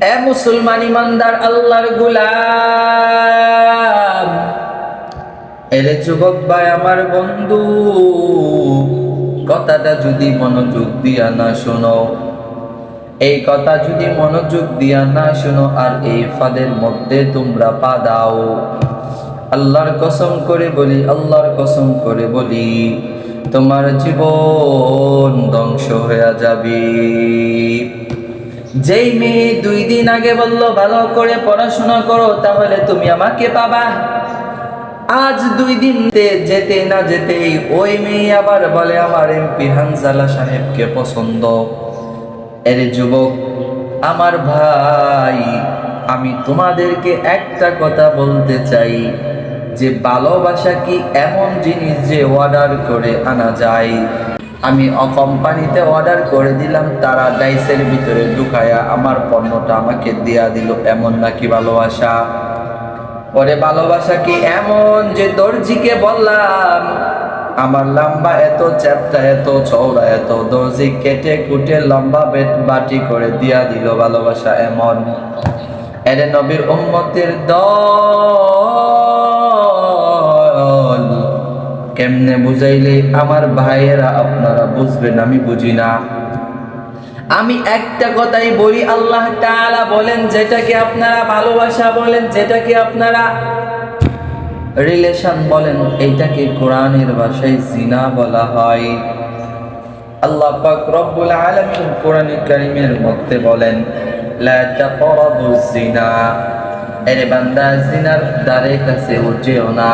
এ মুসলমান ইমানদার আল্লাহর গোলাম, এরে যুবক ভাই আমার বন্ধু, কথাটা যদি মনোযোগ দিয়া না শোনো, এই কথা যদি মনোযোগ দিয়া না শোনো আর এই ফাঁদের মধ্যে তোমরা পা দাও, আল্লাহর কসম করে বলি, আল্লাহর কসম করে বলি, তোমার জীবন ধ্বংস হয়ে যাবে। যেই মেয়ে 2 দিন আগে বললো ভালো করে পড়াশোনা করো তাহলে তুমি আমাকে পাবা, আজ 2 দিন যেতে না যেতেই ওই মেয়ে আবার বলে আমার এমপি হানজালা সাহেবকে পছন্দ। এরে যুবক আমার ভাই, আমি তোমাদেরকে একটা কথা বলতে চাই যে ভালোবাসা কি এমন জিনিস যে অর্ডার করে আনা যায়? আমি কোম্পানিতে অর্ডার করে দিলাম, তারা ডাইসের ভিতরে ঢুকায়া আমার পণ্যটা আমাকে দেয়া দিল, এমন নাকি ভালোবাসা? পরে ভালোবাসা কি এমন যে দর্জিকে বললাম আমার লম্বা এত চ্যাপ্টা এত চওড়া এত, দর্জি কেটে কুটে লম্বা বাটি করে দিয়া দিল, ভালোবাসা এমন? এরে নবীর উম্মতের দল, কেমনে বুঝাইলে আমার ভাইয়েরা আপনারা বুঝবেন, আমি বুঝি না। আমি একটা কথাই বলি, আল্লাহ তাআলা বলেন যেটাকে আপনারা ভালোবাসা বলেন, যেটাকে আপনারা রিলেশন বলেন, এইটাকে কোরআনের ভাষায় জিনা বলা হয়। আল্লাহ পাক রব্বুল আলামিন কোরআনে কারীমের মধ্যে বলেন লা তাকরাবুজ জিনা, এরে বান্দা জিনার দ্বারে কাছে যেও না।